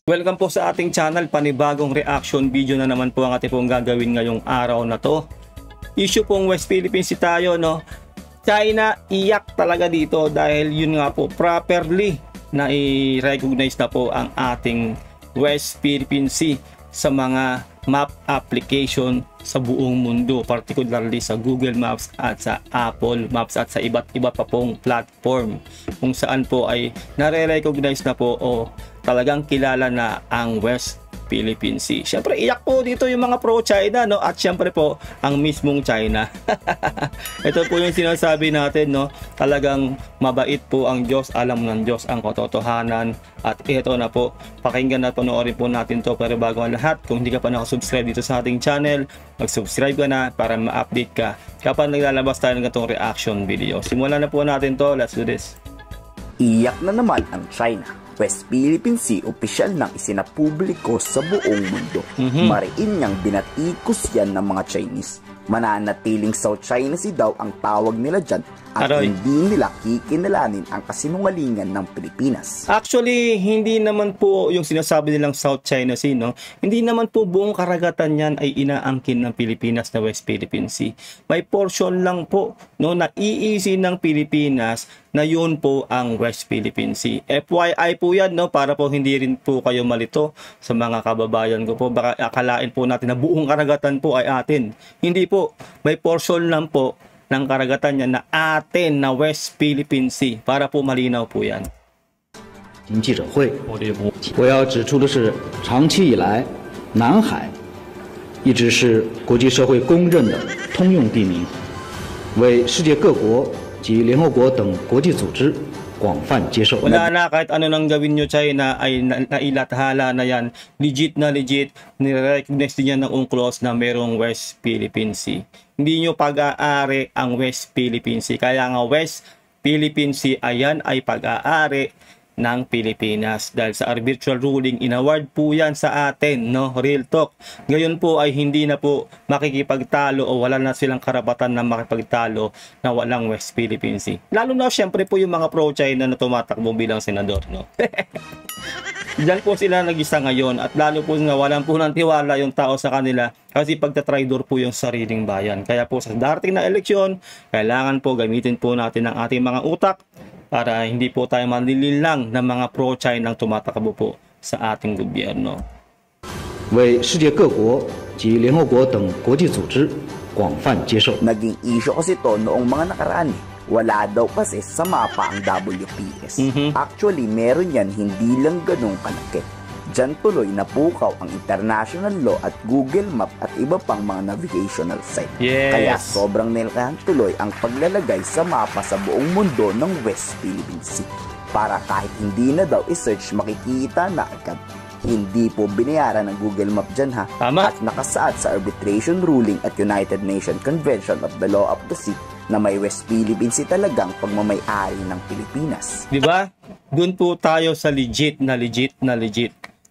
Welcome po sa ating channel, panibagong reaction video na naman po ang ating pong gagawin ngayong araw na to. Issue pong West Philippine Sea tayo, no? China, iyak talaga dito dahil yun nga po, properly na i-recognize na po ang ating West Philippine Sea sa mga map application sa buong mundo, particularly sa Google Maps at sa Apple Maps at sa iba't iba pa pong platform kung saan po ay nare-recognize na po o talagang kilala na ang West Philippine Sea. Siyempre, iyak po dito yung mga pro-China, no? At siyempre po, ang mismong China. Ito po yung sinasabi natin, no? Talagang mabait po ang Diyos, alam ng Diyos ang katotohanan. At ito na po, pakinggan at panoorin po natin to. Pero bago ang lahat, kung hindi ka pa nakasubscribe dito sa ating channel, mag-subscribe ka na para ma-update ka kapag naglalabas tayo ng ganitong reaction video. Simulan na po natin to. Let's do this. Iyak na naman ang China. West Philippine Sea opisyal nang isinapubliko sa buong mundo. Mariin niyang binatikos yan ng mga Chinese. Mananatiling South China Sea daw ang tawag nila dyan at hindi nila kikinalanin ang kasinungalingan ng Pilipinas. Actually, hindi naman po yung sinasabi nilang South China Sea, no? Hindi naman po buong karagatan yan ay inaangkin ng Pilipinas na West Philippine Sea. May portion lang po, no, na iisi ng Pilipinas na yun po ang West Philippine Sea. FYI po yan, no, para po hindi rin po kayo malito sa mga kababayan ko po. Baka akalain po natin na buong karagatan po ay atin. Hindi po, may portion lang po ng karagatan niya na atin na West Philippine Sea. Para po malinaw po yan. 记者会，我要指出的是，长期以来，南海一直是国际社会公认的通用地名，为世界各国及联合国等国际组织广泛接受。 Wala na, kahit ano nang gawin nyo China ay nailathala na yan. Legit na legit, nire-recognize din yan ng UNCLOS na merong West Philippine Sea. Hindi nyo pag-aari ang West Philippine Sea. Kaya nga West Philippine Sea, ayan ay pag-aari ng Pilipinas dahil sa arbitral ruling inaward po yan sa atin, no? Real talk. Ngayon po ay hindi na po makikipagtalo o wala na silang karapatan na makipagtalo na walang West Philippine Sea. Lalo na syempre po yung mga pro-China na tumatakbo bilang senador, no? Diyan po sila nag-isa ngayon at lalo po nga walang po ng tiwala yung tao sa kanila kasi pagtatraidor po yung sariling bayan. Kaya po sa darating na eleksyon, kailangan po gamitin po natin ang ating mga utak para hindi po tayo manlililang ng mga pro-China ang tumatakbo po sa ating gobyerno. 为世界各国及联合国等国际组织广泛接受。 Naging issue kasi to noong mga nakaraan. Wala daw kasi sa mapa ang WPS. Actually, meron yan hindi lang ganun kalaki. Diyan tuloy napukaw ang international law at Google Map at iba pang mga navigational site. Kaya sobrang nilakahan tuloy ang paglalagay sa mapa sa buong mundo ng West Philippine Sea. Para kahit hindi na daw i-search, makikita na agad. Hindi po binayaran ng Google Map dyan, ha? Tama. At nakasaad sa arbitration ruling at United Nations Convention of the Law of the Sea na may West Philippine Sea talagang pagmamay-ari ng Pilipinas. Diba? Doon po tayo sa legit na legit.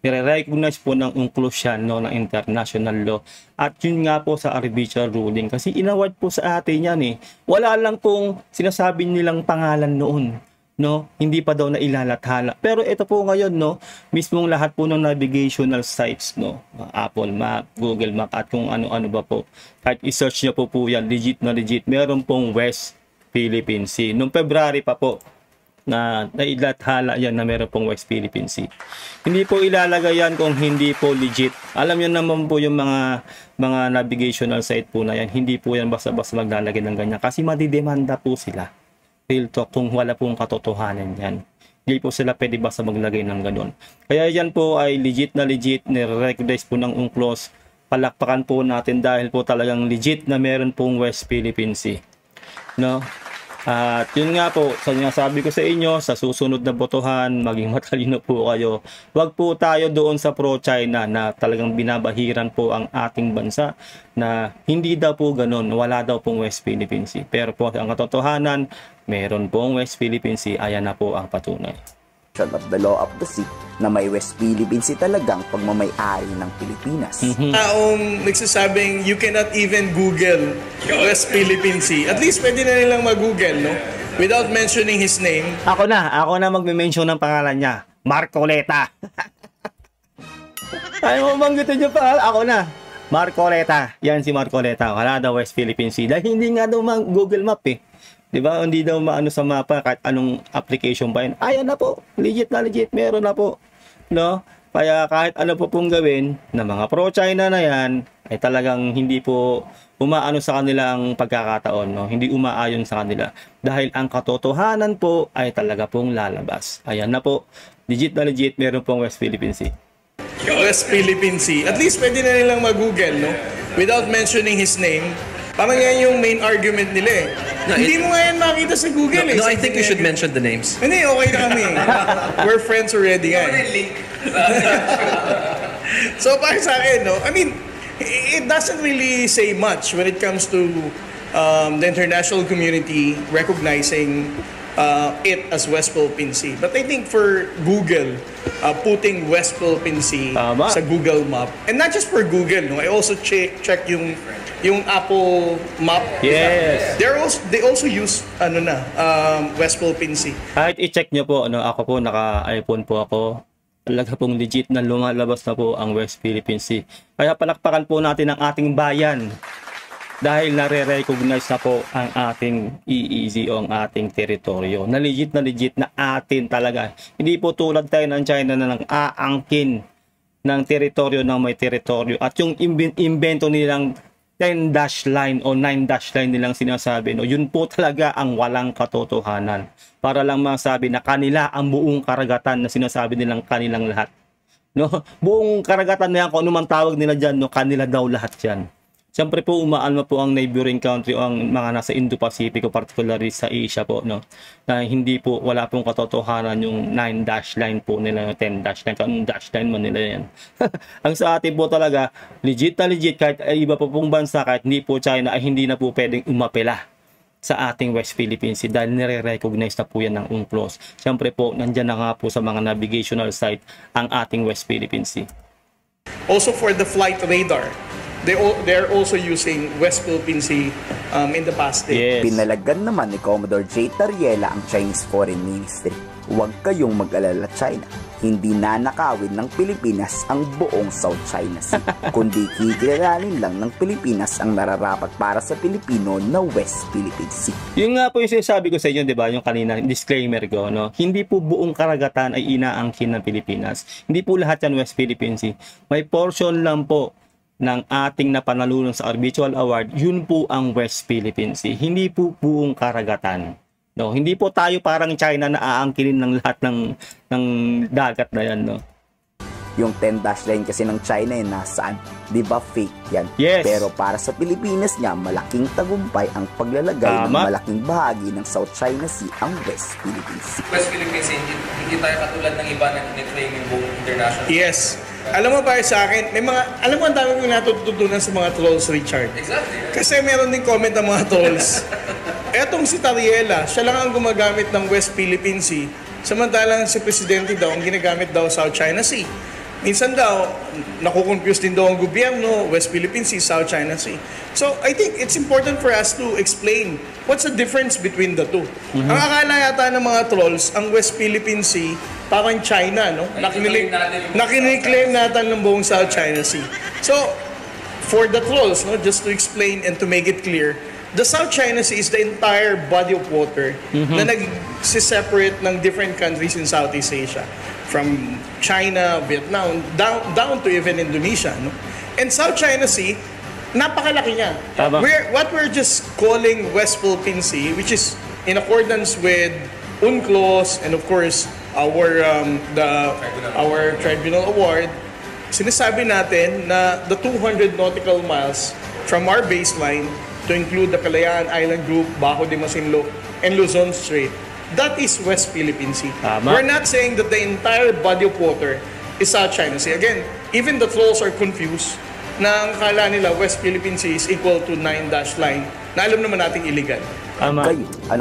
Nire-recognize po ng UNCLOS yan, no, ng international law. At yun nga po sa arbitral ruling. Kasi inaward po sa atin yan eh. Wala lang pong sinasabi nilang pangalan noon. No? Hindi pa daw na ilalathala. Pero ito po ngayon, no, mismong lahat po ng navigational sites, no, Apple Map, Google Map, at kung ano-ano ba po. Kahit i-search nyo po yan, legit na legit. Meron pong West Philippine Sea. Noong February pa po, na nailathala yan na meron pong West Philippine Sea. Hindi po ilalagay yan kung hindi po legit. Alam nyo naman po yung mga navigational site po na yan. Hindi po yan basta-basta maglalagay ng ganyan. Kasi madidemanda po sila. Real talk, kung wala pong katotohanan yan. Hindi po sila pwede basta maglagay ng ganun. Kaya yan po ay legit na legit. Nire-recognize po ng UNCLOS. Palakpakan po natin dahil po talagang legit na meron pong West Philippine Sea. No? At yun nga po, sabi ko sa inyo, sa susunod na botohan, maging matalino po kayo. Huwag po tayo doon sa pro-China na talagang binabahiran po ang ating bansa na hindi daw po ganun, wala daw pong West Philippine Sea. Pero po ang katotohanan, meron pong West Philippine Sea, ayan na po ang patunay. Of the Law of the Sea na may West Philippine Sea talagang pagmamay-ari ng Pilipinas. Taong nagsasabing you cannot even Google West Philippine Sea. At least pwede na nilang mag-Google, no? Without mentioning his name. Ako na magme-mention ng pangalan niya. Marcoleta. Ay mo banggitin niyo pa, ako na. Marcoleta. Yan si Marcoleta. Wala daw West Philippine Sea. Dahil hindi nga daw Google Map eh. 'Di ba? Hindi daw maano sa mapa kahit anong application pa yun. Ayan na po. Legit na legit. Meron na po. No? Kaya kahit ano po pong gawin na mga pro-China na yan, ay talagang hindi po umaano sa kanila ang pagkakataon. No? Hindi umaayon sa kanila. Dahil ang katotohanan po ay talaga pong lalabas. Ayan na po. Legit na legit. Meron pong West Philippine Sea. West Philippine Sea. At least pwede na nilang mag-google, no? Without mentioning his name. Parang yan yung main argument nila eh. No, hindi mo nga yan makita sa Google eh. No, I think you should mention the names. Hindi, okay na kami. We're friends already nga eh. So para sa akin, no? I mean, it doesn't really say much when it comes to the international community recognizing it as West Philippine Sea. But I think for Google, putting West Philippine Sea sa Google Map, and not just for Google, no? I also check yung Apple Map. Yes. They also use West Philippine Sea. Kahit i-check nyo po, ako po naka-iPhone po ako. Talaga pong legit na lumalabas na po ang West Philippine Sea. Kaya palakpakan po natin ang ating bayan. Dahil nare-recognize na po ang ating EEZ o ang ating teritoryo. Na legit na atin talaga. Hindi po tulad tayo ng China na nang aangkin ng teritoryo ng may teritoryo. At yung invento nilang 10-dash line o 9-dash line nilang sinasabi, no, yun po talaga ang walang katotohanan. Para lang masabi na kanila ang buong karagatan na sinasabi nilang kanilang lahat. No? Buong karagatan na yan, kung ano man tawag nila dyan, no, kanila daw lahat yan. Siyempre po, umaalma po ang neighboring country o ang mga nasa Indo-Pacific o particularly sa Asia po, no? Na hindi po, wala pong katotohanan yung 9-dash line po nila, yung 10-dash line, kung dash line man nila yan. Ang sa atin po talaga, legit na legit, kahit iba po pong bansa, kahit hindi po China, ay hindi na po pwedeng umapela sa ating West Philippine Sea dahil nire-recognize na po yan ng UNCLOS. Siyempre po, nandyan na nga po sa mga navigational site ang ating West Philippine Sea. Also for the flight radar, they're also using West Philippine Sea in the past day. Yes. Pinalagan naman ni Commodore J. Tariela ang Chinese Foreign Ministry. Huwag kayong mag-alala, China. Hindi nanakawin ng Pilipinas ang buong South China Sea, kundi kikilalanin lang ng Pilipinas ang nararapat para sa Pilipino na West Philippine Sea. Yung nga po yung sinasabi ko sa inyo, di ba, yung kanina, disclaimer ko, no? Hindi po buong karagatan ay inaangkin ng Pilipinas. Hindi po lahat yan West Philippine Sea. May portion lang po ng ating napanalunan sa Arbitral Award, yun po ang West Philippine Sea. Hindi po buong karagatan. No, hindi po tayo parang China na aangkinin ng lahat ng dagat na yan, no. Yung 10-dash line kasi ng China ay nasaan? Di ba fake yan? Yes. Pero para sa Pilipinas nga, malaking tagumpay ang paglalagay ng malaking bahagi ng South China Sea ang West Philippine Sea. West Philippine Sea, hindi tayo katulad ng iba na claim yung buong international. Yes. Alam mo para sa akin, alam mo ang dami kong natututunan sa mga trolls, Richard. Exactly. Kasi meron din comment ng mga trolls. Etong si Tariela, siya lang ang gumagamit ng West Philippine Sea, samantalang si Presidente daw ang ginagamit daw South China Sea. Minsan daw, nakukonfuse din daw ang gobyerno, West Philippine Sea, South China Sea. So, I think it's important for us to explain what's the difference between the two. Ang akala yata ng mga trolls, ang West Philippine Sea, parang China, no? Nakiniklaim natin ng buong South China Sea. So, for the trolls, no, just to explain and to make it clear, the South China Sea is the entire body of water na nag-separate ng different countries in Southeast Asia. From China, Vietnam, down to even Indonesia. No? And South China Sea, napakalaki niya. What we're just calling West Philippine Sea, which is in accordance with UNCLOS and of course our tribunal award, sinasabi natin na the 200 nautical miles from our baseline to include the Kalayaan Island Group, Bajo de Masinloc, and Luzon Strait, that is West Philippine Sea. We're not saying that the entire body of water is South China Sea. Again, even the trolls are confused na ang akala nila West Philippine Sea is equal to 9-dash line na alam naman nating illegal. Tama.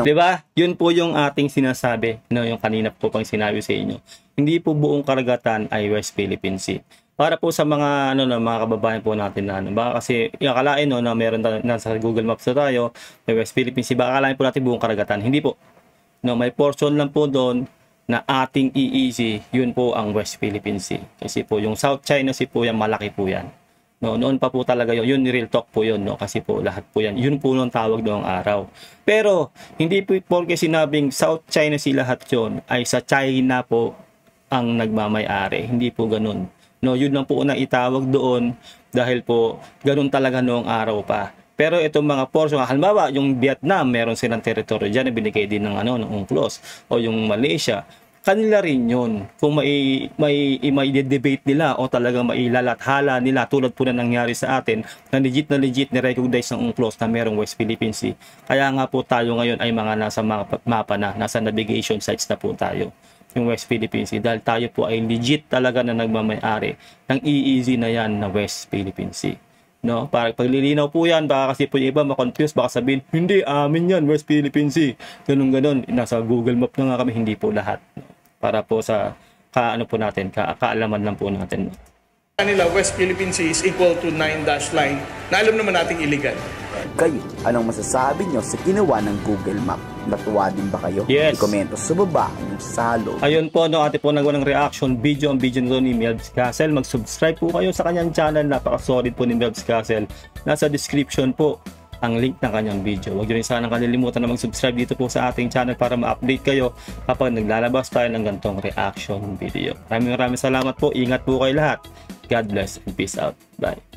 Diba? Yun po yung ating sinasabi, no, yung kanina po pang sinabi sa inyo. Hindi po buong karagatan ay West Philippine Sea. Para po sa mga mga kababayan po natin na baka kasi akalain na meron nasa Google Maps na tayo, may West Philippine Sea, baka akalain po natin buong karagatan. Hindi po. No, may portion lang po doon na ating EEZ, yun po ang West Philippine Sea. Kasi po yung South China Sea po yan, malaki po yan. No, noon pa po talaga yun real talk po yun, no? Kasi po lahat po yan. Yun po nung tawag noong araw. Pero hindi po porque sinabing South China Sea lahat yun, ay sa China po ang nagmamay-ari. Hindi po ganun. No, yun lang po unang itawag doon dahil po ganun talaga noong araw pa. Pero itong mga portion, halimbawa yung Vietnam, meron silang teritoryo dyan na binigay din ng ng UNCLOS, o yung Malaysia, kanila rin yun. Kung may debate nila o talagang mailalathala nila, tulad po na nangyari sa atin, na legit ni-recognize ng UNCLOS na merong West Philippine Sea. Kaya nga po tayo ngayon ay mga nasa mapa na, nasa navigation sites na po tayo, yung West Philippine Sea. Dahil tayo po ay legit talaga na nagmamay-ari ng EEZ na yan na West Philippine Sea. No, para paglilinaw po yan, baka kasi po yung iba ma-confuse, baka sabihin, hindi, amin yan, West Philippine Sea. Ganun, nasa Google Map na nga kami, hindi po lahat. Para po sa kaalaman lang po natin. Kanila, West Philippine Sea is equal to 9-dash line na alam naman nating illegal. Kayo, anong masasabi nyo sa ginawa ng Google Map? Natuwa din ba kayo? Yes. I-komento sa baba yung salo. Ayun po, no, ate po nagawa ng reaction video ang video nito ni Melbs Castle. Mag-subscribe po kayo sa kanyang channel. Napaka-solid po ni Melbs Castle. Nasa description po ang link ng kanyang video. Huwag nyo rin sana kalilimutan na mag-subscribe dito po sa ating channel para ma-update kayo kapag naglalabas tayo ng ganitong reaction video. Maraming salamat po. Ingat po kayo lahat. God bless and peace out. Bye.